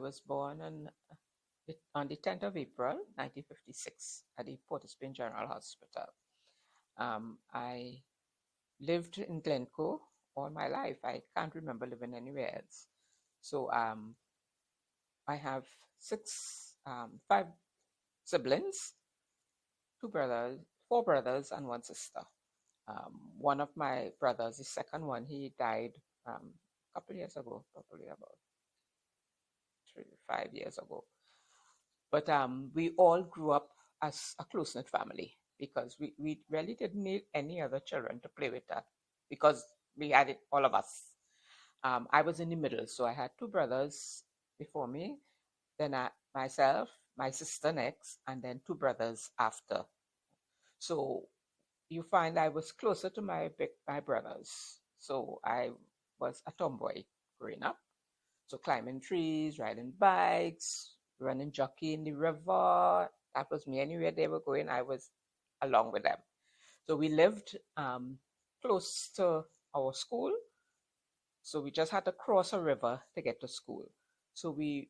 was born on the 10th of April, 1956, at the Port of Spain General Hospital. I lived in Glencoe all my life. I can't remember living anywhere else. So I have five siblings, four brothers, and one sister. One of my brothers, the second one, he died a couple of years ago, probably about 5 years ago. But we all grew up as a close-knit family because we really didn't need any other children to play with that because we had it, all of us. I was in the middle, so I had two brothers before me, then myself, my sister next, and then two brothers after. So you find I was closer to my brothers. So I was a tomboy growing up. So climbing trees, riding bikes, running jockey in the river. That was me. Anywhere they were going, I was along with them. So we lived close to our school. So we just had to cross a river to get to school. So we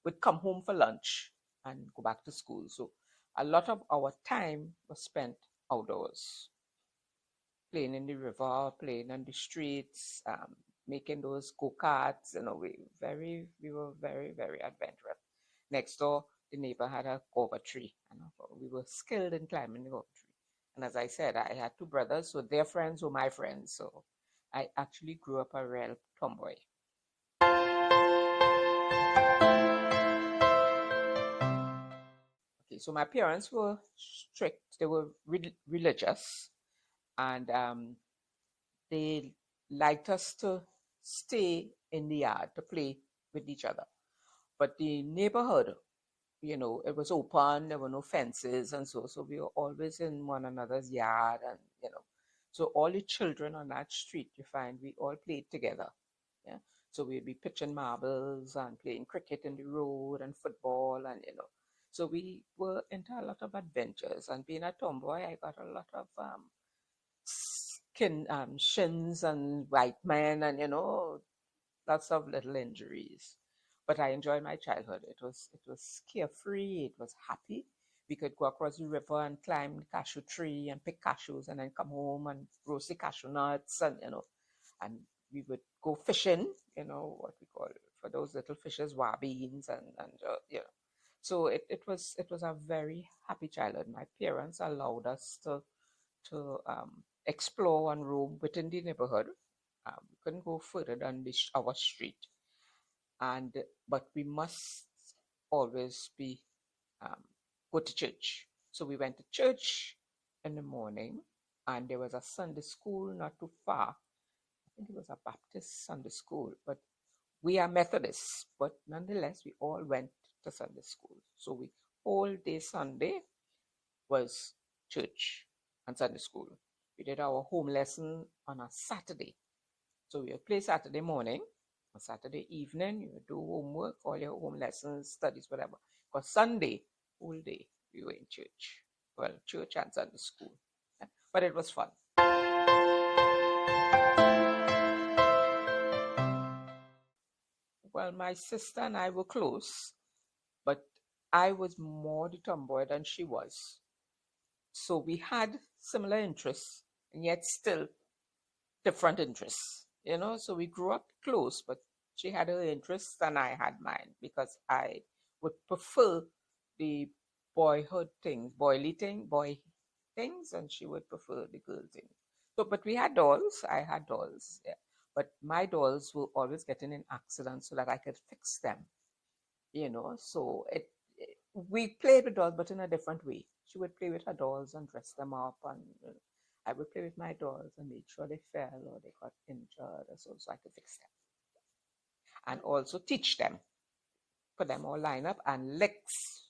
would come home for lunch and go back to school. So a lot of our time was spent outdoors, playing in the river, playing on the streets, making those go-karts. We were very, very adventurous. Next door, the neighbor had a guava tree, and we were skilled in climbing the guava tree. And as I said, I had two brothers, so their friends were my friends. So I actually grew up a real tomboy. Okay, so my parents were strict. They were religious, and they liked us to stay in the yard to play with each other. But the neighborhood, it was open, there were no fences, and so we were always in one another's yard, and so all the children on that street, you find we all played together. Yeah, so we'd be pitching marbles and playing cricket in the road and football, and so we were into a lot of adventures. And being a tomboy, I got a lot of shins and white men, and lots of little injuries. But I enjoyed my childhood. It was carefree. It was happy. We could go across the river and climb the cashew tree and pick cashews, and then come home and roast the cashew nuts, and and we would go fishing. What we call for those little fishes, wabbeens, and So it was a very happy childhood. My parents allowed us to explore and roam within the neighborhood. We couldn't go further than our street, but we must always be go to church. So we went to church in the morning, and there was a Sunday school not too far. I think it was a Baptist Sunday school, but we are Methodists, but nonetheless, we all went to Sunday school. So we whole day Sunday was church and Sunday school. We did our home lesson on a Saturday. So we would play Saturday morning. On Saturday evening, you would do homework, all your home lessons, studies, whatever. Because Sunday, whole day, we were in church. Well, church and Sunday school. Yeah. But it was fun. Well, my sister and I were close, but I was more the tomboy than she was. So we had similar interests, and yet still different interests. So we grew up close, but she had her interests and I had mine, because I would prefer the boy things, and she would prefer the girl things. So, but we had dolls. I had dolls, yeah. But my dolls were always getting in accidents so that I could fix them. So we played with dolls, but in a different way. She would play with her dolls and dress them up, and I would play with my dolls and make sure they fell or they got injured, or so I could fix them. And also teach them, put them all line up, and licks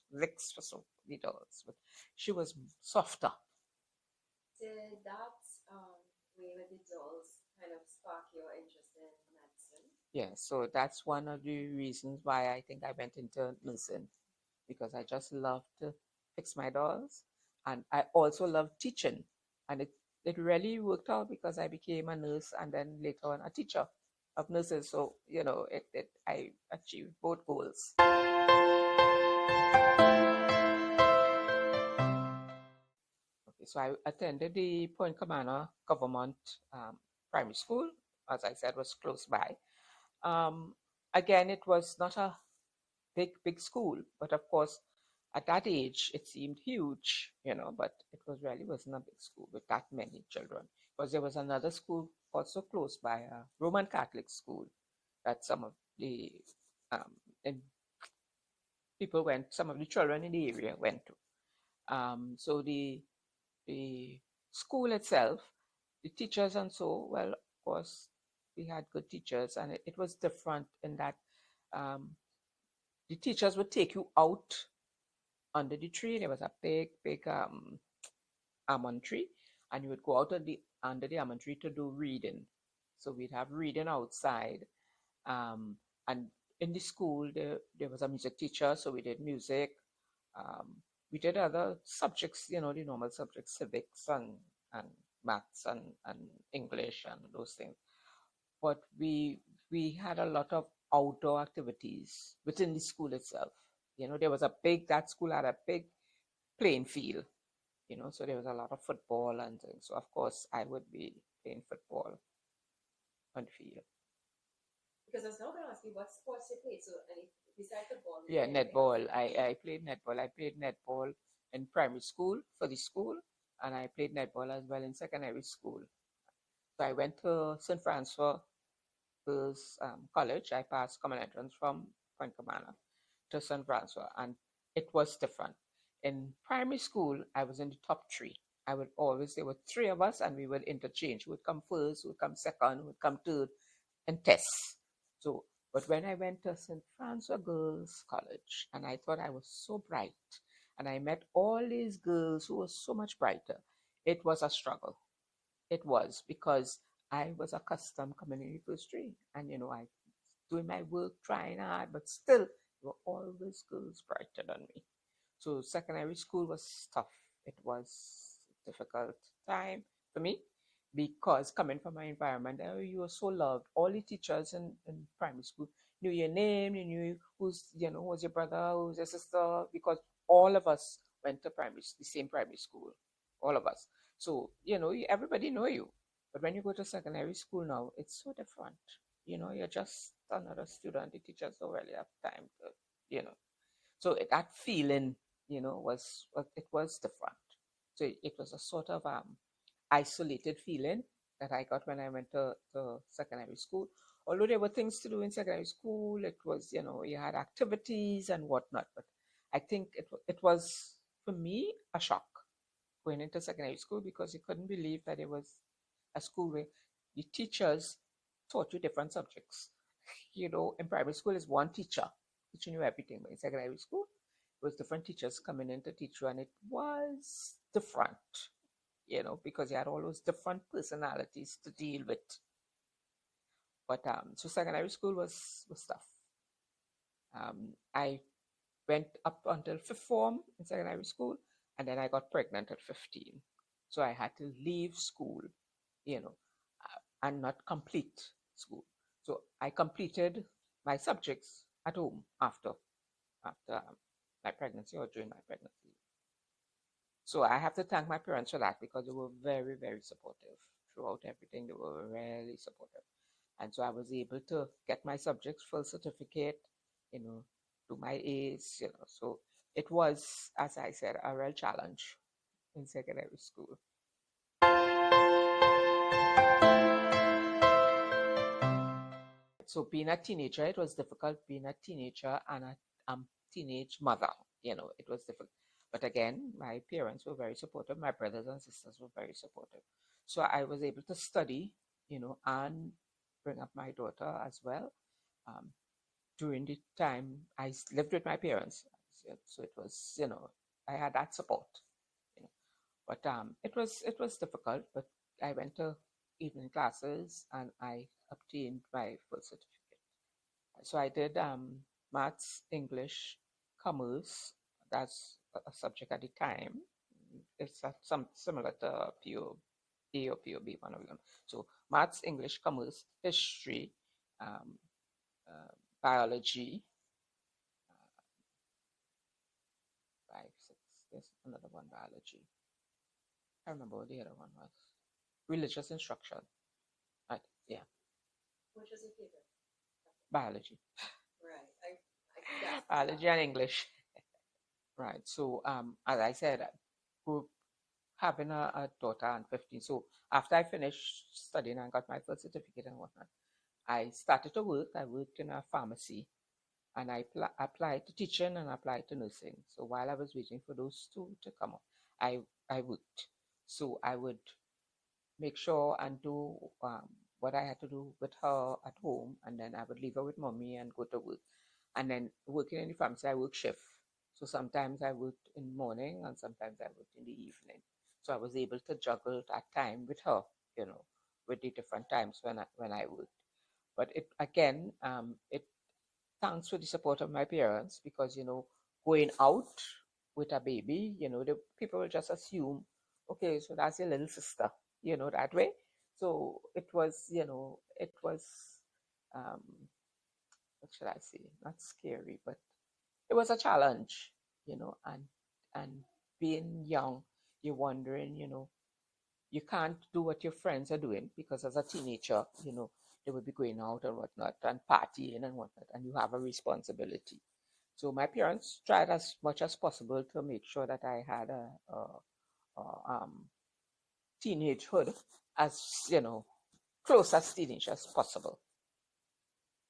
for some the dolls. But she was softer. Did that way with the dolls kind of spark your interest in medicine? Yeah, so that's one of the reasons why I think I went into nursing, because I just loved to fix my dolls, and I also loved teaching, and it really worked out, because I became a nurse and then later on a teacher. of nurses. So, I achieved both goals. Okay, so I attended the Point Commander Government Primary School, as I said, was close by. Um, Again, it was not a big school, but of course, at that age, it seemed huge, but it wasn't a big school with that many children. Because there was another school also close by, a Roman Catholic school that some of the um, and some of the children in the area went to. So the school itself, the teachers and so, well, of course, we had good teachers, and it was different in that um, the teachers would take you out under the tree. There was a big almond tree, and you would go out under the almond tree to do reading. So we'd have reading outside, um, and in the school there was a music teacher, so we did music. Um, we did other subjects, the normal subjects, civics and maths and English and those things. But we had a lot of outdoor activities within the school itself. There was that school had a big playing field, so there was a lot of football and things. So of course I would be playing football on the field. Because I was now going to ask you what sports you played. So, and besides football, Yeah, netball. I played netball. I played netball in primary school for the school, and I played netball as well in secondary school. So I went to St. Francois Girls College. I passed common entrance from Point Commander to St. Francois, and it was different. In primary school, I was in the top three. There were three of us, and we would interchange. We would come first, we would come second, we would come third, and tests. So, but when I went to St. Francois Girls College, and I thought I was so bright, and I met all these girls who were so much brighter, it was a struggle. It was because I was accustomed coming in the first three, and I doing my work, trying hard, but still, there were always girls brighter than me. So secondary school was tough. It was a difficult time for me because coming from my environment, you were so loved. All the teachers in primary school knew your name, you knew who was your brother, who was your sister, because all of us went to the same primary school, all of us. So, everybody know you. But when you go to secondary school now, it's so different. You're just another student. The teachers don't really have time to, so that feeling, was different. So it was a sort of isolated feeling that I got when I went to secondary school. Although there were things to do in secondary school, it was, you had activities and whatnot. But I think it was, for me, a shock going into secondary school because you couldn't believe that it was a school where the teachers taught you different subjects. In primary school is one teacher teaching you everything, but in secondary school, it was different teachers coming in to teach you, and it was different, because you had all those different personalities to deal with. But so secondary school was tough. I went up until fifth form in secondary school, and then I got pregnant at 15. So I had to leave school, and not complete school. So I completed my subjects at home after my pregnancy or during my pregnancy. So I have to thank my parents for that because they were very, very supportive throughout everything. They were really supportive. And so I was able to get my subjects full certificate, to my A's, So it was, as I said, a real challenge in secondary school. So being a teenager, it was difficult being a teenager and a teenage mother. It was difficult. But again, my parents were very supportive. My brothers and sisters were very supportive. So I was able to study, and bring up my daughter as well. Um, During the time I lived with my parents, so it was, I had that support. You know. But it was difficult. But I went to evening classes and I obtained my full certificate. So I did maths, English, commerce. That's a subject at the time. It's some similar to PO, A or POB, one of them. So maths, English, commerce, history, um, biology, 5, 6. There's another one, biology. I remember what the other one was. Religious instruction. Yeah, Which was your favorite? biology. Right. I guessed Biology that. and English. Right. So, as I said, grew having a daughter and 15. So after I finished studying and got my first certificate and whatnot, I started to work. I worked in a pharmacy, and I applied to teaching and applied to nursing. So while I was waiting for those two to come up, I worked. So I would make sure and do what I had to do with her at home, and then I would leave her with mommy and go to work. And then working in the pharmacy, I work shift. So sometimes I worked in the morning and sometimes I worked in the evening. So I was able to juggle that time with her, with the different times when I worked. But it again, it thanks for the support of my parents because going out with a baby, the people will just assume, okay, so that's your little sister, that way. So it was um, what should I say? Not scary, but it was a challenge, and being young, you're wondering, you can't do what your friends are doing because as a teenager, they would be going out and whatnot and partying and whatnot, and you have a responsibility. So my parents tried as much as possible to make sure that I had a teenagehood as close as teenage as possible.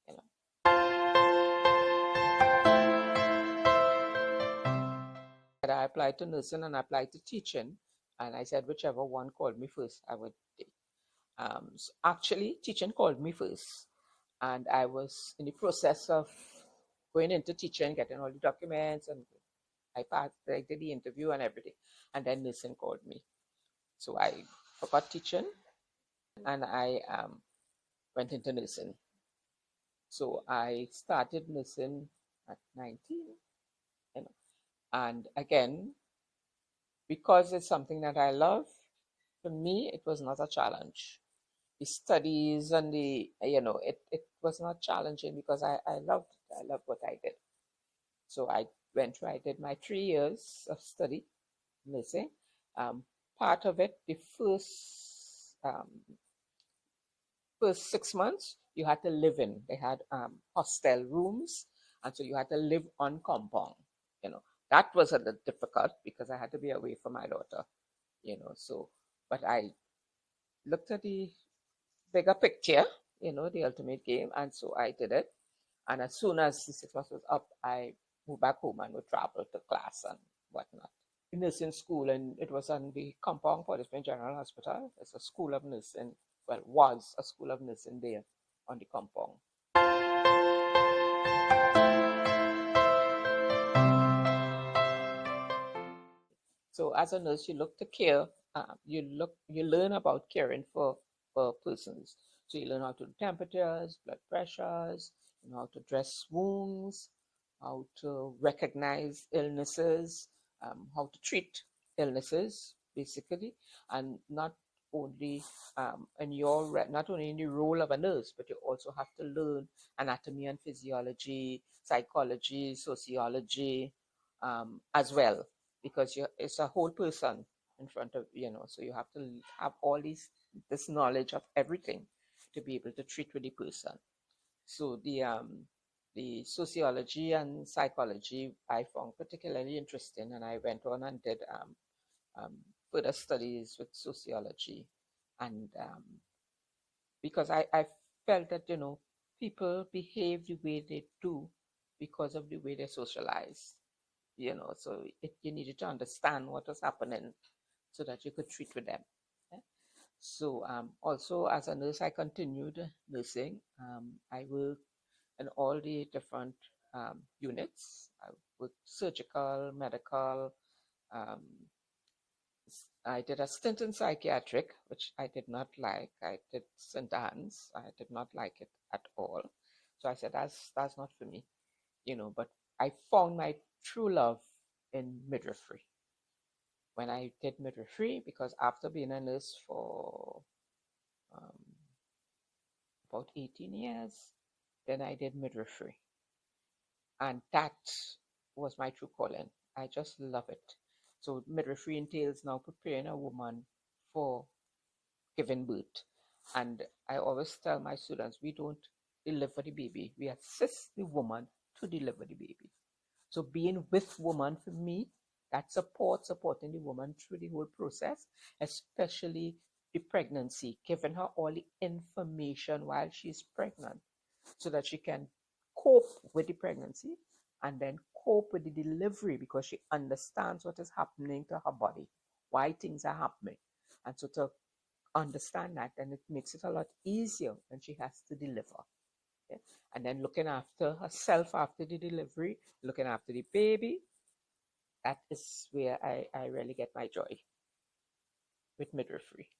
You know, I applied to nursing and I applied to teaching, and I said whichever one called me first, I would take. So actually, teaching called me first, and I was in the process of going into teaching, getting all the documents, and I passed. I did the interview and everything, and then nursing called me. So I forgot teaching, and I went into nursing. So I started nursing at 19, and again, because it's something that I love, for me, it was not a challenge. The studies and it was not challenging because I loved it. I loved what I did. So I went through, I did my 3 years of study, nursing. Part of it, the first 6 months, you had to live in. They had hostel rooms, and so you had to live on compound. That was a little difficult because I had to be away from my daughter. So, but I looked at the bigger picture, the ultimate game, and so I did it. And as soon as the 6 months was up, I moved back home and would travel to class and whatnot. Nursing school, and it was on the compound for the Spring General Hospital. It's a school of nursing, well, was a school of nursing there on the compound. So as a nurse, you look to care. You learn about caring for persons. So you learn how to do temperatures, blood pressures, how to dress wounds, how to recognize illnesses, how to treat illnesses, basically, and only not only in the role of a nurse, but you also have to learn anatomy and physiology, psychology, sociology, as well, because it's a whole person in front of so you have to have all this knowledge of everything to be able to treat with the person. So the sociology and psychology I found particularly interesting, and I went on and did um, further studies with sociology, and because I felt that people behave the way they do because of the way they socialize. So you needed to understand what was happening so that you could treat with them. Yeah. So also as a nurse, I continued nursing. I worked in all the different units. I worked surgical, medical. Um, I did a stint in psychiatric, which I did not like. I did St. Anne's. I did not like it at all. So I said, that's not for me, But I found my true love in midwifery when I did midwifery, because after being a nurse for um, about 18 years, Then I did midwifery, and that was my true calling. I just love it. So midwifery entails now preparing a woman for giving birth. And I always tell my students, we don't deliver the baby, we assist the woman to deliver the baby. So being with woman for me, that supporting the woman through the whole process, especially the pregnancy, giving her all the information while she's pregnant so that she can cope with the pregnancy and then cope with the delivery because she understands what is happening to her body, why things are happening. And so to understand that, then it makes it a lot easier when she has to deliver. Okay? And then looking after herself after the delivery, looking after the baby, that is where I really get my joy with midwifery.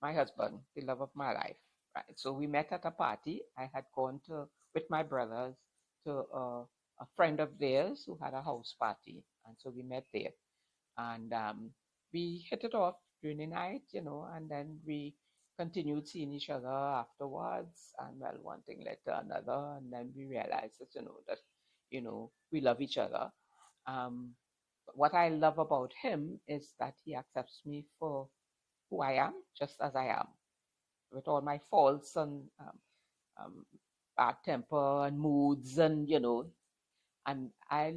My husband, the love of my life. Right. So we met at a party. I had gone to with my brothers to a friend of theirs who had a house party, and so we met there, and we hit it off during the night, and then we continued seeing each other afterwards, and well, one thing led to another, and then we realized that we love each other. Um, what I love about him is that he accepts me for who I am, just as I am, with all my faults and um, bad temper and moods, and I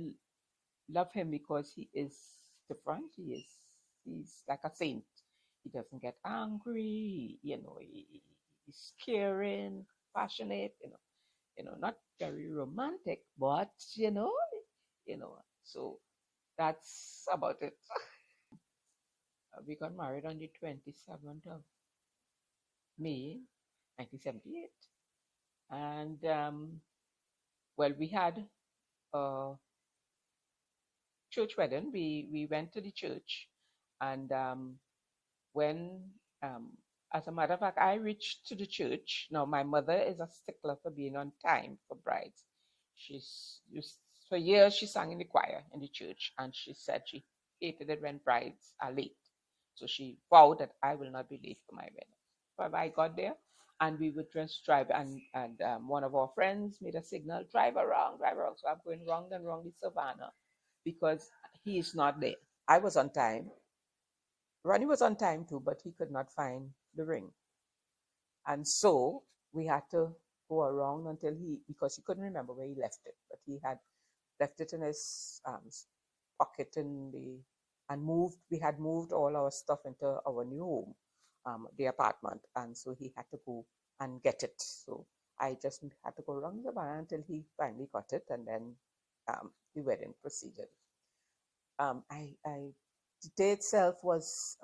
love him because he is different. He's like a saint. He doesn't get angry. He's caring, passionate. Not very romantic, but So that's about it. We got married on the 27th of May, 1978, and well, we had a church wedding. We went to the church, and when as a matter of fact, I reached to the church. Now, my mother is a stickler for being on time for brides. She's used for years she sang in the choir in the church, and she said she hated it when brides are late. So she vowed that I will not be late for my wedding. But I got there, and we would just drive, and one of our friends made a signal, drive around, drive around. So I'm going wrong and wrong with Savannah because he is not there. I was on time. Ronnie was on time too, but he could not find the ring. And so we had to go around until because he couldn't remember where he left it, but he had left it in his pocket and we had moved all our stuff into our new home, the apartment. And so he had to go and get it. So I just had to go around the bar until he finally got it, and then the wedding proceeded. The day itself was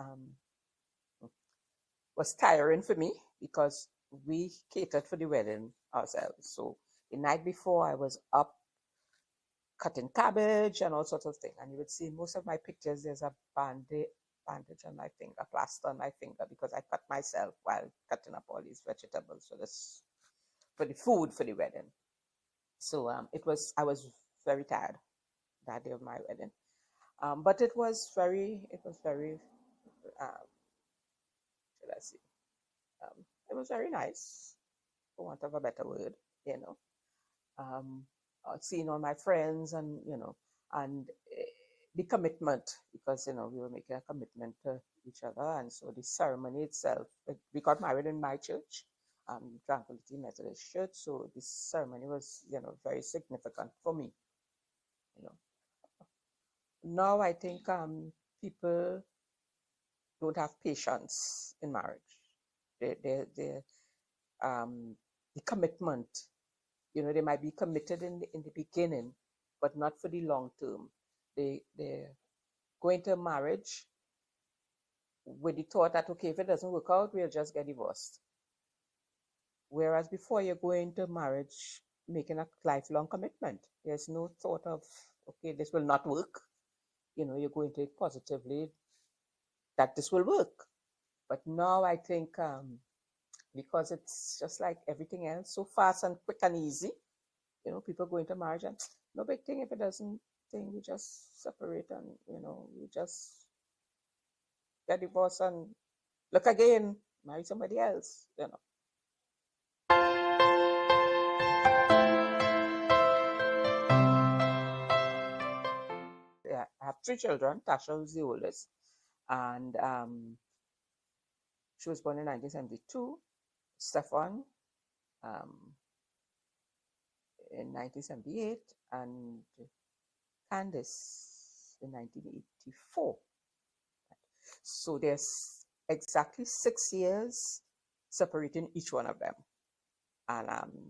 tiring for me because we catered for the wedding ourselves. So the night before, I was up cutting cabbage and all sorts of things. And you would see in most of my pictures, there's a bandage on my finger, plaster on my finger, because I cut myself while cutting up all these vegetables for the food for the wedding. So I was very tired that day of my wedding. But it was very, should I say, it was very nice, for want of a better word, seeing all my friends and the commitment, because, we were making a commitment to each other. And so the ceremony itself, we got married in my church, Tranquility Methodist Church. So this ceremony was, very significant for me, Now I think people don't have patience in marriage. The commitment, they might be committed in the beginning, but not for the long term. They go into marriage with the thought that, okay, if it doesn't work out, we'll just get divorced. Whereas before you go into marriage making a lifelong commitment, there's no thought of, okay, this will not work. You go into it positively that this will work. But now I think because it's just like everything else, so fast and quick and easy, people go into marriage and no big thing if it doesn't thing, we just separate and, we just get divorced and look again, marry somebody else, Yeah, I have 3 children. Tasha was the oldest, and she was born in 1972. Stefan um, in 1978, and Candice in 1984. So there's exactly 6 years separating each one of them. And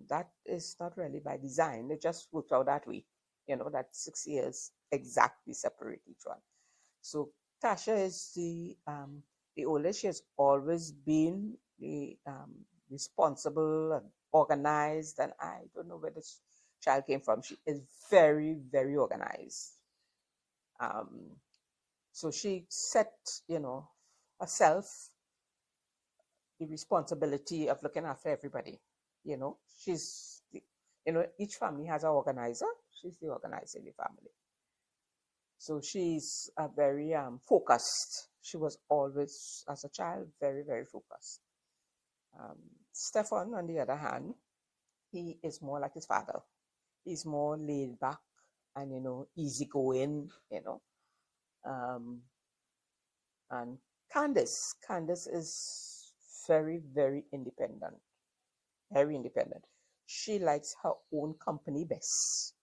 that is not really by design. It just worked out that way. That 6 years exactly separate each one. So Tasha is the oldest. She has always been the responsible and organized. And I don't know where this child came from. She is very, very organized. So she set, herself the responsibility of looking after everybody. She's, each family has an organizer. She's the organizer in the family. So she's very focused. She was always, as a child, very, very focused. Stefan, on the other hand, he is more like his father. He's more laid back and, easygoing, and Candice is very, very independent. Very independent. She likes her own company best.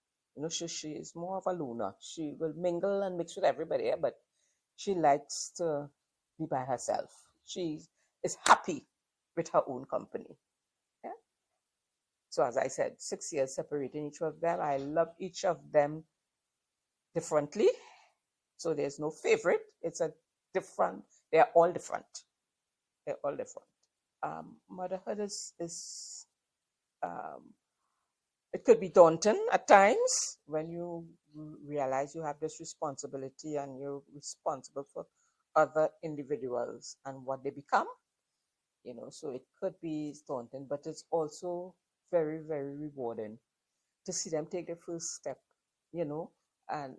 She is more of a loner. She will mingle and mix with everybody, but she likes to be by herself. She is happy with her own company. Yeah? So as I said, 6 years separating each of them. I love each of them differently. So there's no favorite. It's a different, they're all different. They're all different. Motherhood is it could be daunting at times when you realize you have this responsibility and you're responsible for other individuals and what they become. So it could be daunting, but it's also very, very rewarding to see them take the first step, and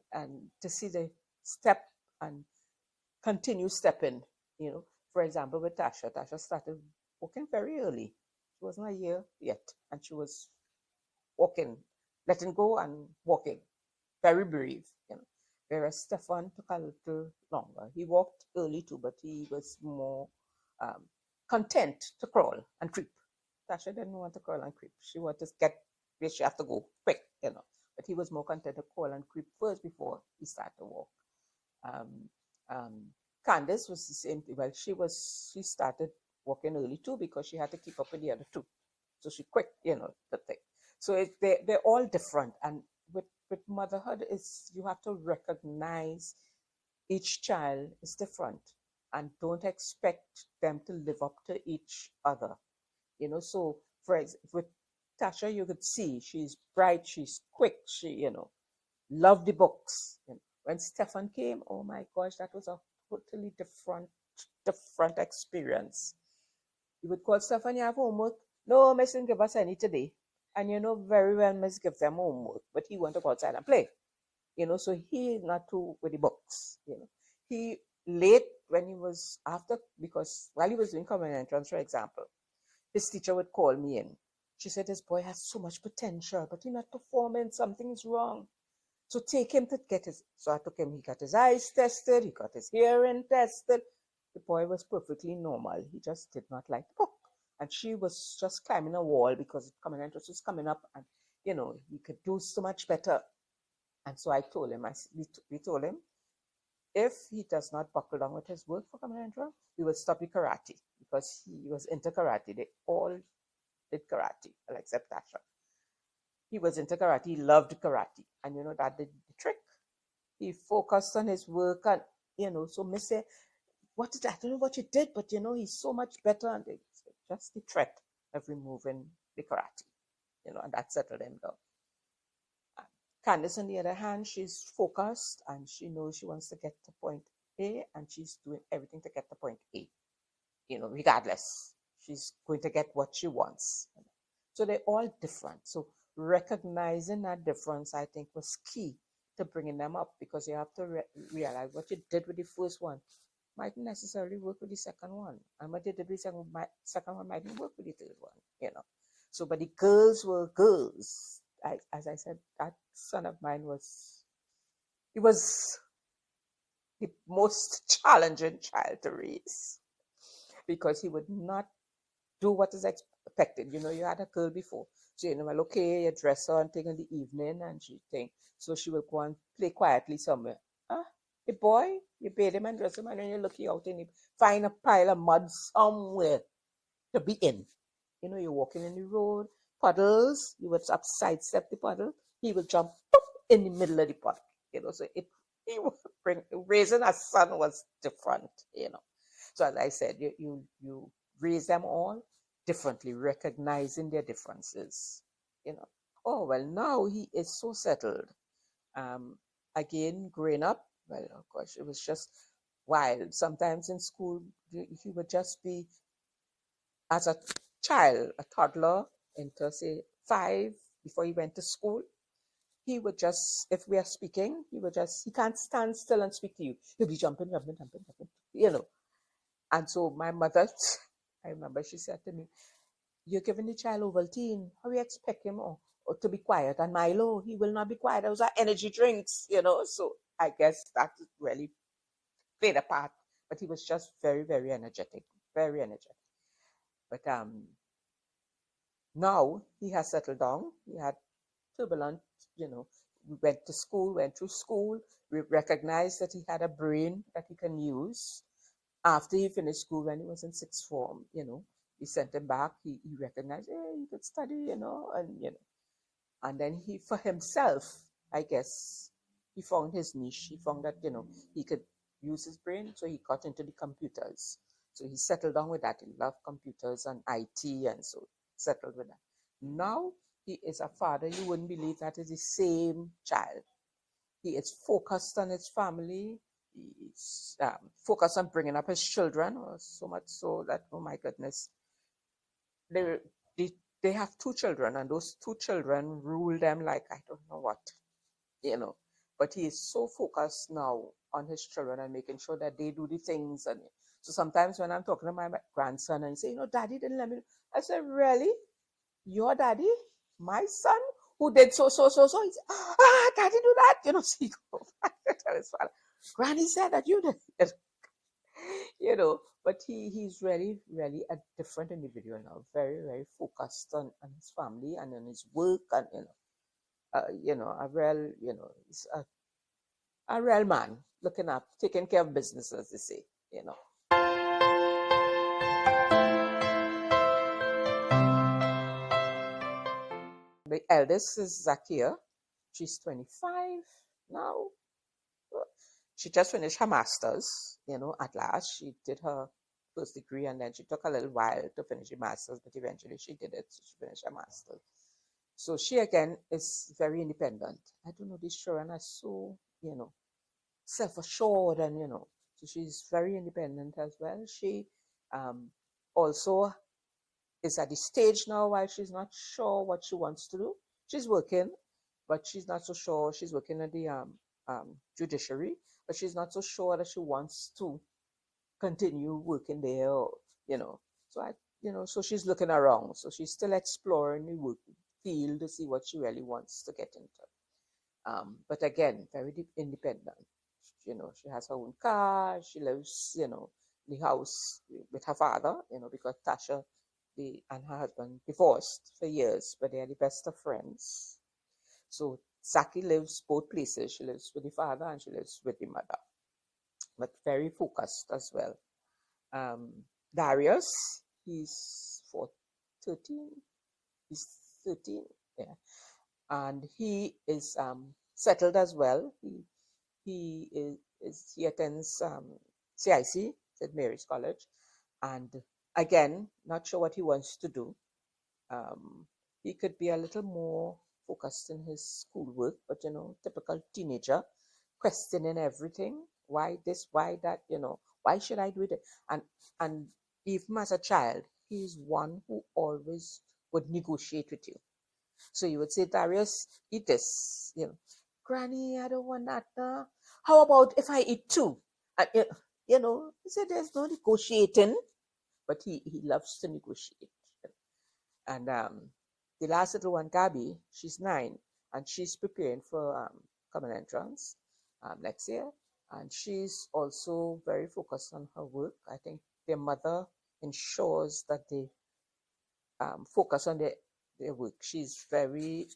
to see the step and continue stepping. For example, with Tasha started walking very early. She wasn't a year yet, and she was walking, letting go and walking, very brave. Whereas Stefan took a little longer. He walked early too, but he was more content to crawl and creep. Tasha didn't want to crawl and creep. She wanted to get where she had to go quick, But he was more content to crawl and creep first before he started to walk. Candice was the same thing. Well, she started walking early too because she had to keep up with the other two. So she quick, the thing. So they're all different. And with motherhood, is you have to recognize each child is different and don't expect them to live up to each other. So for example, with Tasha, you could see she's bright, she's quick, she, love the books. When Stefan came, oh my gosh, that was a totally different experience. You would call Stefan, you have homework? No, Miss didn't give us any today. And you know very well Miss gives them homework, but he want to go outside and play. So he is not too with the books. He late when he was after, because while he was doing common entrance, for example, his teacher would call me in. She said, this boy has so much potential, but he's not performing, something's wrong. So take him to get his, so I took him, he got his eyes tested, he got his hearing tested. The boy was perfectly normal. He just did not like the book. And she was just climbing a wall because common entrance was coming up and, he could do so much better. And so I told him, we told him, if he does not buckle down with his work for common entrance, we will stop the karate because he was into karate. They all did karate, except Tasha. He was into karate. He loved karate. And, that did the trick. He focused on his work and, so Miss said, I don't know what you did, but, he's so much better. And just the threat of removing the karate, and that settled him down. Candice, on the other hand, she's focused and she knows she wants to get to point A and she's doing everything to get to point A, regardless. She's going to get what she wants. So they're all different. So recognizing that difference, I think, was key to bringing them up because you have to realize what you did with the first one mightn't necessarily work with the second one. And what they did with the second one mightn't work with the third one, you know. So, but the girls were girls. As I said, that son of mine he was the most challenging child to raise because he would not do what is expected. You know, you had a girl before. So, you know, well, okay, you dress her and thing in the evening and she think. So she will go and play quietly somewhere. Ah, the boy, you bathe him and dress him and then you're looking out and you find a pile of mud somewhere to be in. You know, you're walking in the road, puddles, you would sidestep the puddle, he will jump in the middle of the puddle. You know, so he would raising a son was different, you know. So as I said, you raise them all differently, recognizing their differences, you know. Oh well, now he is so settled. Um, Again, growing up, well, of course, it was just wild. Sometimes in school, he would just be as a child, a toddler, into say 5 before he went to school. He would just, if we are speaking, he can't stand still and speak to you. He'll be jumping, jumping, jumping, jumping, you know. And so my mother, I remember she said to me, "You're giving the child Ovaltine. How you expect him or to be quiet? And Milo, he will not be quiet. Those are energy drinks, you know." So I guess that really played a part. But he was just very, very energetic, very energetic. But now he has settled down. He had turbulent, you know, we went to school, went through school. We recognized that he had a brain that he can use. After he finished school, when he was in sixth form, you know, we sent him back. He recognized, hey, he could study, you know, and then he, for himself, I guess, he found his niche. He found that, you know, he could use his brain, so he got into the computers. So he settled down with that. He loved computers and IT, and so settled with that. Now he is a father. You wouldn't believe that is the same child. He is focused on his family. He's focused on bringing up his children, so much so that, oh my goodness, they, they, they have 2 children, and those 2 children rule them like I don't know what, you know. But he is so focused now on his children and making sure that they do the things. And so sometimes when I'm talking to my grandson and he say, you know, Daddy didn't let me, I said, really? Your daddy? My son? Who did so? He said, Daddy do that? You know, so he go back to tell his father, Granny said that you did. You know, but he's really, really a different individual now. Very, very focused on his family and on his work, and a real, he's a real man, looking up, taking care of business, as they say, you know. The eldest is Zakia. She's 25 now. She just finished her master's, you know, at last. She did her first degree and then she took a little while to finish the master's, but eventually she did it. So she finished her master's. So she again is very independent. I don't know, these children are so, self-assured, and, so she's very independent as well. She also is at the stage now while she's not sure what she wants to do. She's working, but she's not so sure. She's working at the judiciary, but she's not so sure that she wants to continue working there, or, so she's looking around. So she's still exploring the work field to see what she really wants to get into. But again, very independent. She has her own car. She lives, in the house with her father, because Tasha and her husband divorced for years, but they are the best of friends. So Saki lives both places. She lives with the father and she lives with the mother, but very focused as well. Darius, he's 13. He's 13, yeah, and he is settled as well. He attends CIC, St. Mary's College, and again, not sure what he wants to do. He could be a little more focused in his schoolwork, but typical teenager, questioning everything. Why this? Why that? Why should I do it? And even as a child, he's one who always would negotiate with you. So you would say, Darius, eat this. Granny, I don't want that. How about if I eat 2? He said there's no negotiating, but he loves to negotiate. And the last little one, Gabby, she's 9, and she's preparing for common entrance next year. And she's also very focused on her work. I think their mother ensures that they focus on their work. She's very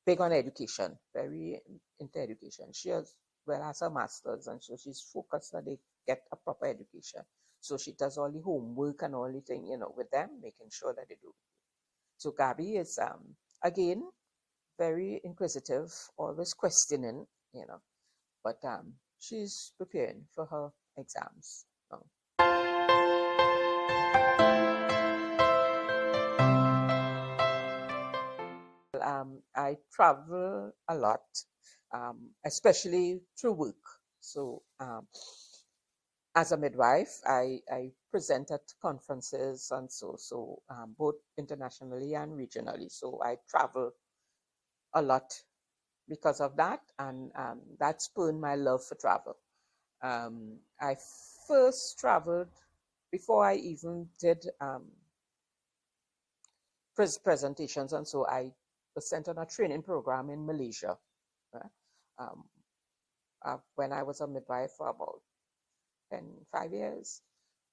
big on education, very into education. She has her master's, and so she's focused that they get a proper education. So she does all the homework and all the thing, with them, making sure that they do. So Gabby is again very inquisitive, always questioning, but she's preparing for her exams. I travel a lot, especially through work. So as a midwife, I present at conferences and so both internationally and regionally. So I travel a lot because of that, and that spurred my love for travel. I first traveled before I even did presentations, and so I was sent on a training program in Malaysia. Um, when I was a midwife for about 5 years,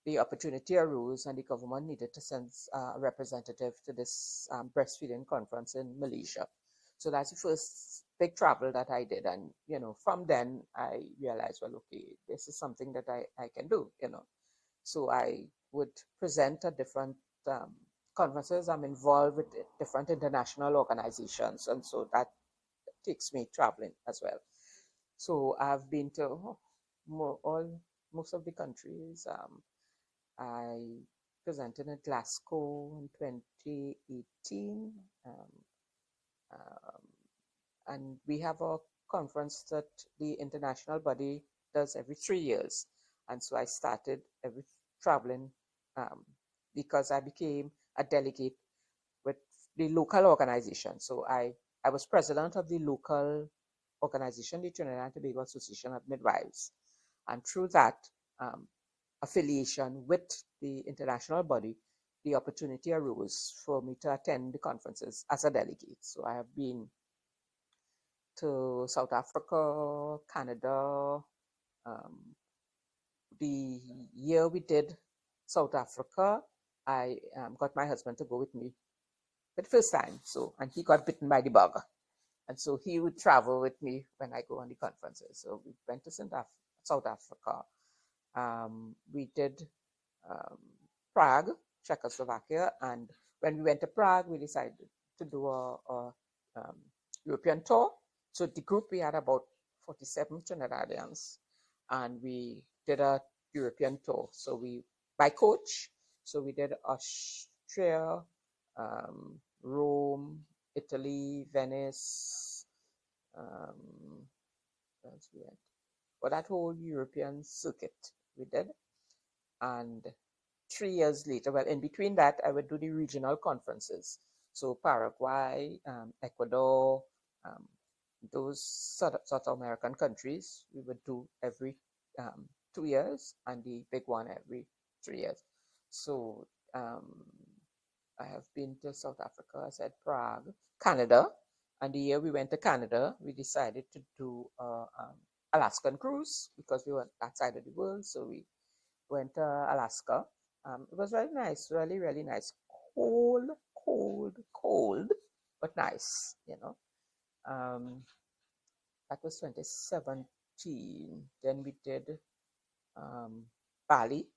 the opportunity arose and the government needed to send a representative to this breastfeeding conference in Malaysia. So that's the first big travel that I did. And, from then I realized, well, okay, this is something that I can do, So I would present at different conferences. I'm involved with different international organizations. And so that takes me traveling as well. So I've been to most of the countries. I presented in Glasgow in 2018. And we have a conference that the international body does every 3 years. And so I started traveling because I became a delegate with the local organization. So I was president of the local organization, the Trinidad and Tobago Association of Midwives. And through that affiliation with the international body, the opportunity arose for me to attend the conferences as a delegate. So I have been to South Africa, Canada. The year we did South Africa, I got my husband to go with me for the first time. So, and he got bitten by the bug. And so he would travel with me when I go on the conferences. So we went to South Africa. We did Prague, Czechoslovakia. And when we went to Prague, we decided to do a European tour. So the group, we had about 47 Trinidadians, and we did a European tour. So we, by coach, so we did Austria, Rome, Italy, Venice, for that whole European circuit we did. And 3 years later, well, in between that, I would do the regional conferences. So Paraguay, Ecuador, those South American countries, we would do every 2 years, and the big one every 3 years. So I have been to South Africa, I said Prague, Canada, and the year we went to Canada, we decided to do Alaskan cruise because we were that side of the world. So we went to Alaska. It was very nice, really, really nice. Cold, but nice, that was 2017. Then we did Bali.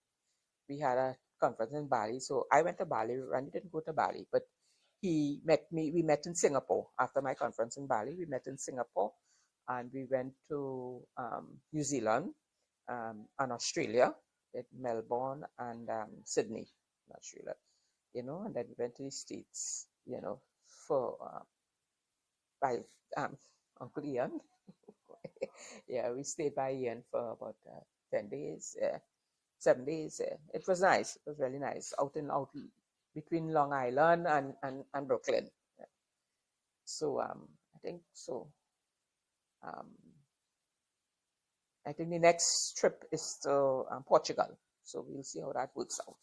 We had a conference in Bali. So I went to Bali. Randy didn't go to Bali, but he met me. We met in Singapore after my conference in Bali. We met in Singapore, and we went to New Zealand and Australia, at Melbourne and Sydney, Australia, and then we went to the States, for by Uncle Ian. Yeah, we stayed by Ian for about 10 days, 7 days. It was nice. It was really nice out between Long Island and Brooklyn. So I think so. I think the next trip is to Portugal. So we'll see how that works out.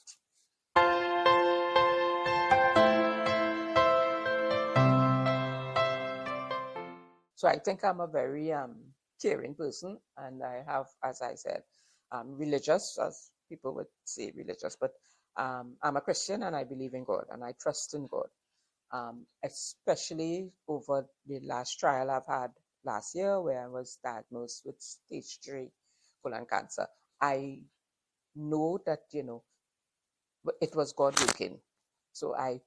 So I think I'm a very caring person, and I have, as I said, religious, as people would say religious, but I'm a Christian and I believe in God and I trust in God. Especially over the last trial I've had last year where I was diagnosed with stage 3 colon cancer. I know that, it was God working. So I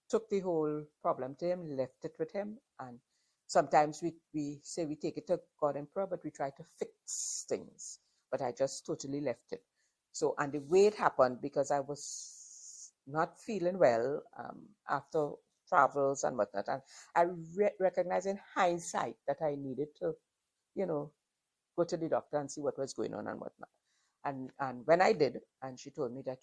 took the whole problem to him, left it with him, and sometimes we say we take it to God in prayer, but we try to fix things. But I just totally left it. So, and the way it happened, because I was not feeling well after travels and whatnot, and I recognize in hindsight that I needed to, go to the doctor and see what was going on and whatnot. And when I did, and she told me that,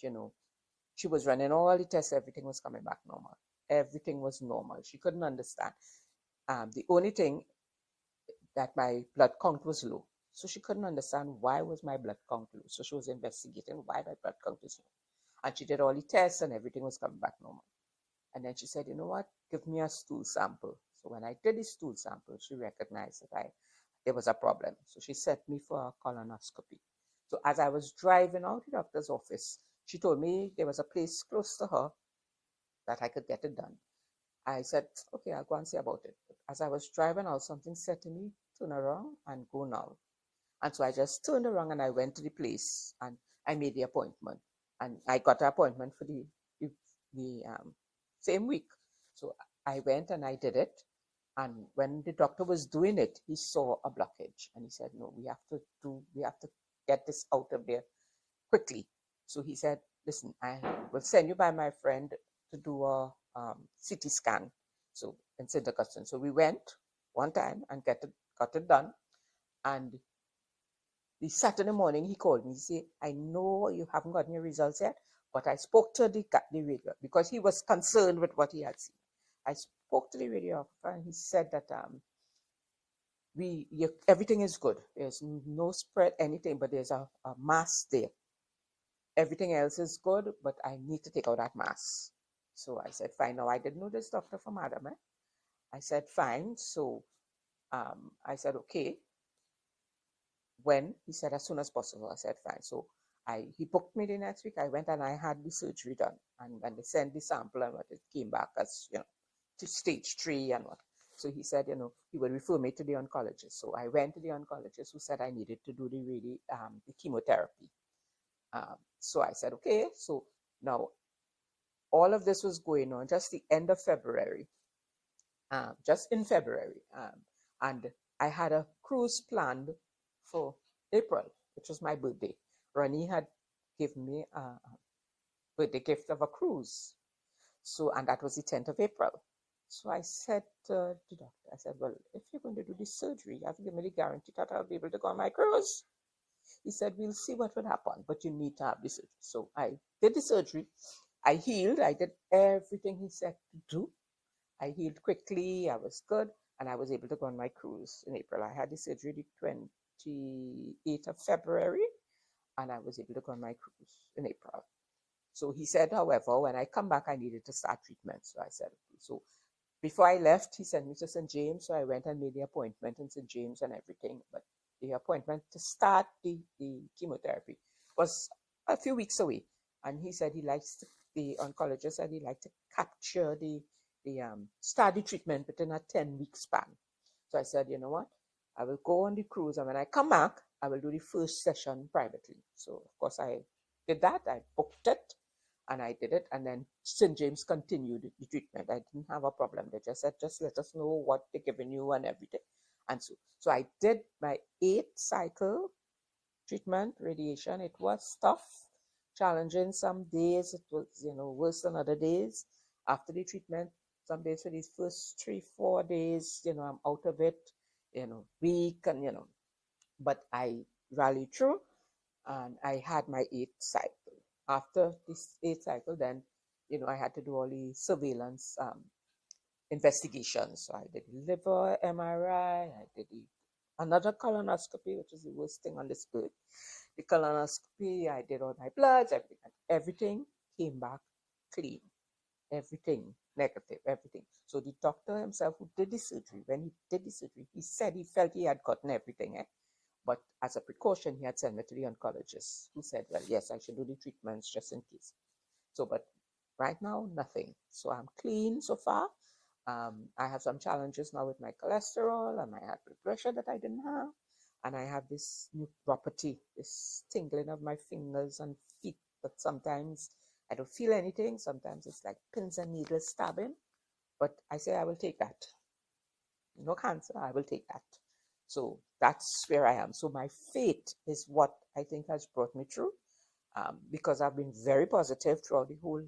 she was running all the tests, everything was coming back normal. Everything was normal. She couldn't understand. The only thing that my blood count was low. So she couldn't understand why was my blood count low. So she was investigating why my blood count is low. And she did all the tests and everything was coming back normal. And then she said, you know what, give me a stool sample. So when I did the stool sample, she recognized that there was a problem. So she sent me for a colonoscopy. So as I was driving out the doctor's office, she told me there was a place close to her that I could get it done. I said, okay, I'll go and see about it. But as I was driving out, something said to me, turn around and go now. And so I just turned around and I went to the place and I made the appointment. And I got an appointment for the same week. So I went and I did it. And when the doctor was doing it, he saw a blockage and he said, no, we have to get this out of there quickly. So he said, listen, I will send you by my friend to do a CT scan. So in St. Augustine. So we went one time and got it done. And the Saturday morning he called me. He said, I know you haven't gotten your results yet, but I spoke to the radio because he was concerned with what he had seen. I spoke to the radiographer and he said that everything is good. There's no spread, anything, but there's a mass there. Everything else is good, but I need to take out that mass. So I said, fine. Now, I didn't know this doctor from Adam. I said, fine. So I said, okay. When? He said, as soon as possible. I said, fine. So he booked me the next week. I went and I had the surgery done. And when they sent the sample and what, it came back as, to stage 3 and what. So he said, he would refer me to the oncologist. So I went to the oncologist who said I needed to do the chemotherapy. So I said, okay. So now all of this was going on just the end of February, just in February. And I had a cruise planned for April, which was my birthday. Ronnie had given me a birthday gift of a cruise. So, and that was the 10th of April. So I said to the doctor, I said, well, if you're going to do this surgery, you have to give me the guarantee that I'll be able to go on my cruise. He said, we'll see what would happen, but you need to have the surgery. So I did the surgery. I healed. I did everything he said to do. I healed quickly. I was good. And I was able to go on my cruise in April. I had the surgery the 28th of February. And I was able to go on my cruise in April. So he said, however, when I come back, I needed to start treatment. So I said, okay. So before I left, he sent me to St. James. So I went and made the appointment in St. James and everything. But the appointment to start the chemotherapy was a few weeks away. And he said the oncologist said he liked to capture the start the treatment within a 10-week span. So I said, you know what? I will go on the cruise. And when I come back, I will do the first session privately. So, of course, I did that. I booked it. And I did it. And then St. James continued the treatment. I didn't have a problem. They just said, just let us know what they're giving you and everything. And so I did my 8th cycle treatment, radiation. It was tough, challenging some days. It was, worse than other days. After the treatment, some days for these first 3-4 days, I'm out of it, weak and, but I rallied through and I had my 8th cycle. After this 8th cycle, then, I had to do all the surveillance investigations. So I did liver MRI, I did the another colonoscopy, which is the worst thing on this earth. The colonoscopy, I did all my bloods, everything. And everything came back clean. Everything negative, everything. So the doctor himself who did the surgery, when he did the surgery, he said he felt he had gotten everything. But as a precaution, he had sent me to the oncologist, who said, well, yes, I should do the treatments just in case. So, but right now, nothing. So I'm clean so far. I have some challenges now with my cholesterol and my high blood pressure that I didn't have. And I have this neuropathy, this tingling of my fingers and feet that sometimes I don't feel anything. Sometimes it's like pins and needles stabbing. But I say I will take that. No cancer, I will take that. So that's where I am. So my faith is what I think has brought me through, because I've been very positive throughout the whole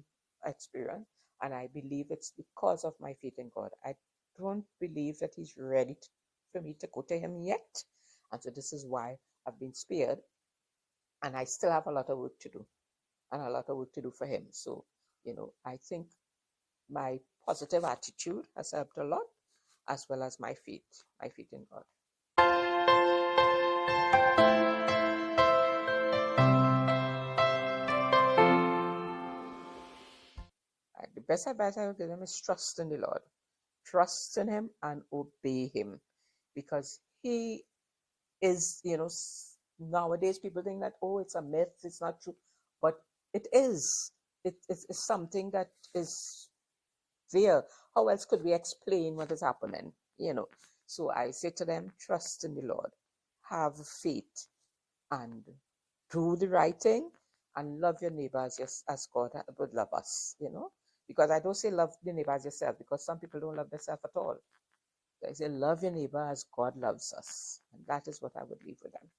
experience. And I believe it's because of my faith in God. I don't believe that He's ready for me to go to Him yet. And so this is why I've been spared. And I still have a lot of work to do and a lot of work to do for Him. So, I think my positive attitude has helped a lot, as well as my faith in God. The best advice I would give them is trust in the Lord. Trust in Him and obey Him, because He is, nowadays people think that, oh, it's a myth, it's not true, but it is. It's something that is there. How else could we explain what is happening? So I say to them, trust in the Lord, have faith, and do the right thing, and love your neighbors as God would love us, because I don't say love the neighbor as yourself, because some people don't love themselves at all. I say love your neighbor as God loves us, and that is what I would leave with them.